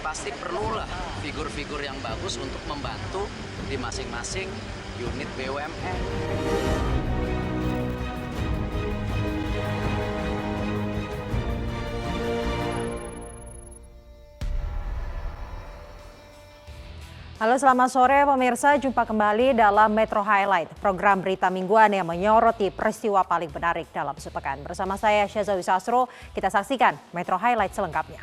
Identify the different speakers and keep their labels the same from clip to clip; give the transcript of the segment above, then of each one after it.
Speaker 1: pasti perlulah figur-figur yang bagus untuk membantu di masing-masing unit BUMN.
Speaker 2: Halo, selamat sore pemirsa. Jumpa kembali dalam Metro Highlight, program berita mingguan yang menyoroti peristiwa paling menarik dalam sepekan. Bersama saya Syazawi Sastro, kita saksikan Metro Highlight selengkapnya.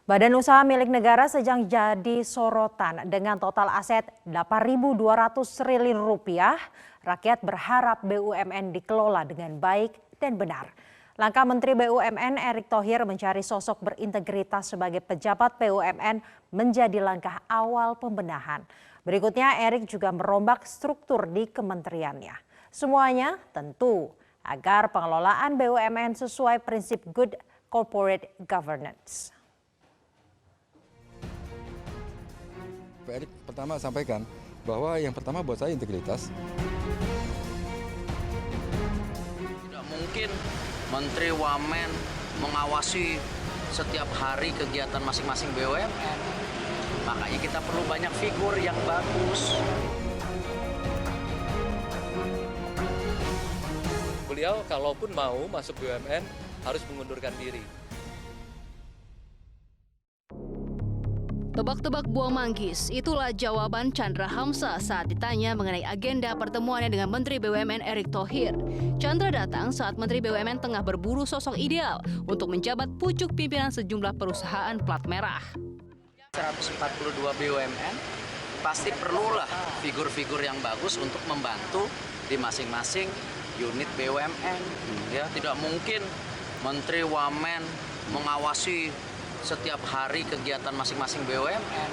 Speaker 2: Badan usaha milik negara sedang jadi sorotan dengan total aset 8.200 triliun rupiah. Rakyat berharap BUMN dikelola dengan baik dan benar. Langkah Menteri BUMN Erick Thohir mencari sosok berintegritas sebagai pejabat BUMN menjadi langkah awal pembenahan. Berikutnya Erick juga merombak struktur di kementeriannya. Semuanya tentu agar pengelolaan BUMN sesuai prinsip good corporate governance.
Speaker 3: Pak Erick pertama sampaikan bahwa yang pertama buat saya integritas.
Speaker 1: Tidak mungkin Menteri Wamen mengawasi setiap hari kegiatan masing-masing BUMN. Makanya kita perlu banyak figur yang bagus.
Speaker 4: Beliau kalaupun mau masuk BUMN harus mengundurkan diri.
Speaker 5: Tebak-tebak buah manggis, itulah jawaban Chandra Hamzah saat ditanya mengenai agenda pertemuannya dengan Menteri BUMN Erick Thohir. Chandra datang saat Menteri BUMN tengah berburu sosok ideal untuk menjabat pucuk pimpinan sejumlah perusahaan plat merah.
Speaker 1: 142 BUMN pasti perlulah figur-figur yang bagus untuk membantu di masing-masing unit BUMN. Ya, tidak mungkin Menteri Wamen mengawasi setiap hari kegiatan masing-masing BUMN.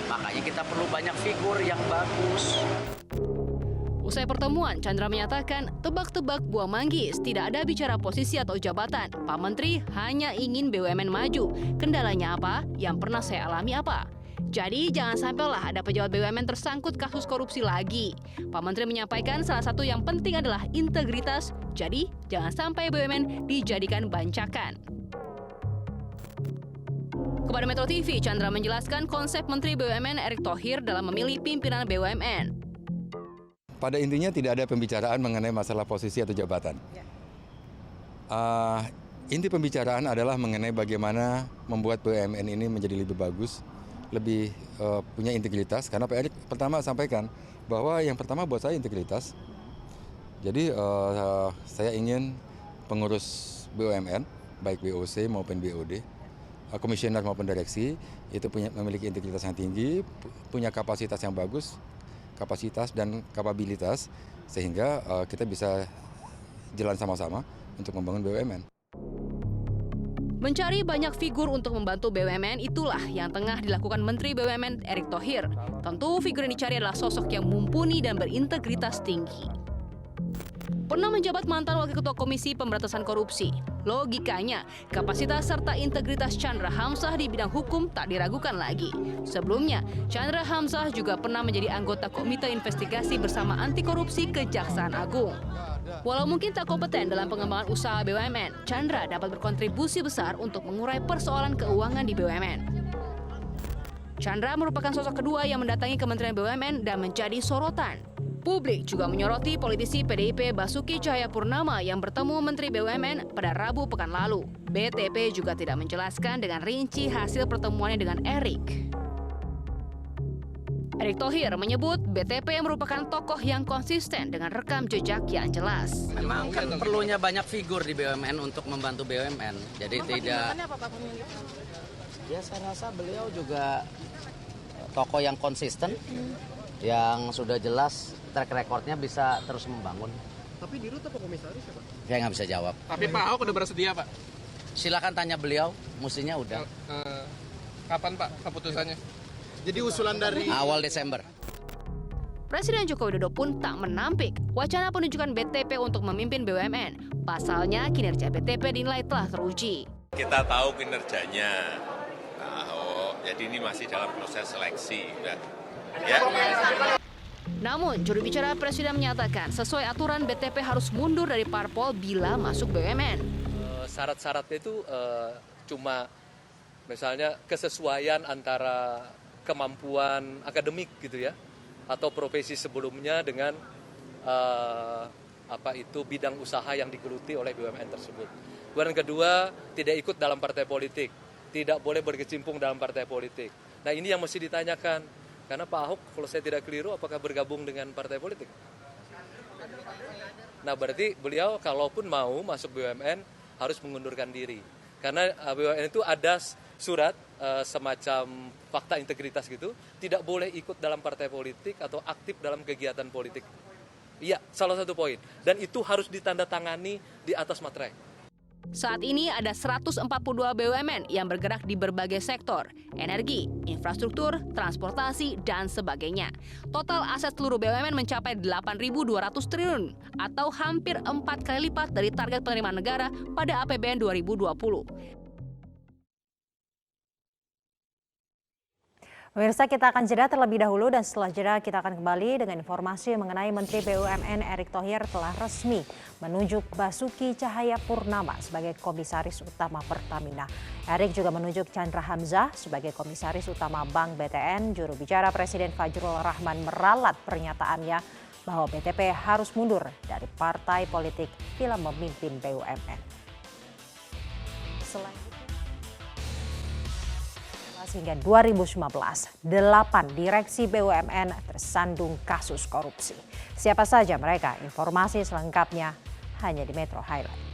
Speaker 1: Makanya kita perlu banyak figur yang bagus.
Speaker 5: Usai pertemuan, Chandra menyatakan tebak-tebak buah manggis, tidak ada bicara posisi atau jabatan. Pak Menteri hanya ingin BUMN maju. Kendalanya apa? Yang pernah saya alami apa? Jadi jangan sampailah ada pejabat BUMN tersangkut kasus korupsi lagi. Pak Menteri menyampaikan salah satu yang penting adalah integritas. Jadi jangan sampai BUMN dijadikan bancakan. Kepada Metro TV, Chandra menjelaskan konsep Menteri BUMN Erick Thohir dalam memilih pimpinan BUMN.
Speaker 3: Pada intinya tidak ada pembicaraan mengenai masalah posisi atau jabatan. Inti pembicaraan adalah mengenai bagaimana membuat BUMN ini menjadi lebih bagus, lebih punya integritas. Karena Pak Erick pertama sampaikan bahwa yang pertama buat saya integritas. Jadi saya ingin pengurus BUMN, baik BOC maupun BOD, komisioner maupun direksi, itu memiliki integritas yang tinggi, punya kapasitas yang bagus, kapasitas dan kapabilitas, sehingga kita bisa jalan sama-sama untuk membangun BUMN.
Speaker 5: Mencari banyak figur untuk membantu BUMN itulah yang tengah dilakukan Menteri BUMN Erick Thohir. Tentu figur yang dicari adalah sosok yang mumpuni dan berintegritas tinggi. Pernah menjabat mantan Wakil Ketua Komisi Pemberantasan Korupsi. Logikanya, kapasitas serta integritas Chandra Hamzah di bidang hukum tak diragukan lagi. Sebelumnya, Chandra Hamzah juga pernah menjadi anggota Komite Investigasi Bersama Anti Korupsi Kejaksaan Agung. Walau mungkin tak kompeten dalam pengembangan usaha BUMN, Chandra dapat berkontribusi besar untuk mengurai persoalan keuangan di BUMN. Chandra merupakan sosok kedua yang mendatangi Kementerian BUMN dan menjadi sorotan. Publik juga menyoroti politisi PDIP Basuki Cahayapurnama yang bertemu Menteri BUMN pada Rabu pekan lalu. BTP juga tidak menjelaskan dengan rinci hasil pertemuannya dengan Erick. Erick Thohir menyebut BTP merupakan tokoh yang konsisten dengan rekam jejak yang jelas.
Speaker 1: Memang kan perlunya banyak figur di BUMN untuk membantu BUMN. Jadi tidak. Ya saya rasa beliau juga tokoh yang konsisten, yang sudah jelas track recordnya bisa terus membangun.
Speaker 6: Tapi dirut apa komisaris ya Pak?
Speaker 1: Saya nggak bisa jawab.
Speaker 6: Tapi Pak Ahok udah bersedia Pak?
Speaker 1: Silakan tanya beliau, mestinya udah.
Speaker 6: Kapan Pak keputusannya? Jadi usulan dari
Speaker 1: awal Desember.
Speaker 5: Presiden Joko Widodo pun tak menampik wacana penunjukan BTP untuk memimpin BUMN. Pasalnya kinerja BTP dinilai telah teruji.
Speaker 7: Kita tahu kinerjanya Pak Ahok, jadi ini masih dalam proses seleksi.
Speaker 5: Namun, juru bicara Presiden menyatakan sesuai aturan BTP harus mundur dari parpol bila masuk BUMN.
Speaker 4: Syarat-syaratnya itu cuma misalnya kesesuaian antara kemampuan akademik gitu ya, atau profesi sebelumnya dengan bidang usaha yang digeluti oleh BUMN tersebut. Kemudian kedua, tidak ikut dalam partai politik, tidak boleh berkecimpung dalam partai politik. Nah ini yang mesti ditanyakan. Karena Pak Ahok, kalau saya tidak keliru, apakah bergabung dengan partai politik? Nah berarti beliau kalaupun mau masuk BUMN harus mengundurkan diri. Karena BUMN itu ada surat semacam fakta integritas gitu, tidak boleh ikut dalam partai politik atau aktif dalam kegiatan politik. Iya, salah satu poin. Dan itu harus ditandatangani di atas materai.
Speaker 5: Saat ini ada 142 BUMN yang bergerak di berbagai sektor, energi, infrastruktur, transportasi, dan sebagainya. Total aset seluruh BUMN mencapai 8.200 triliun atau hampir 4 kali lipat dari target penerimaan negara pada APBN 2020.
Speaker 2: Pemirsa, kita akan jeda terlebih dahulu dan setelah jeda kita akan kembali dengan informasi mengenai Menteri BUMN Erick Thohir telah resmi menunjuk Basuki Cahayapurnama sebagai Komisaris Utama Pertamina. Erick juga menunjuk Chandra Hamzah sebagai Komisaris Utama Bank BTN. Juru bicara Presiden Fajrul Rahman meralat pernyataannya bahwa BTP harus mundur dari partai politik bila memimpin BUMN. Hingga 2019, 8 direksi BUMN tersandung kasus korupsi. Siapa saja mereka? Informasi selengkapnya hanya di Metro Highlight.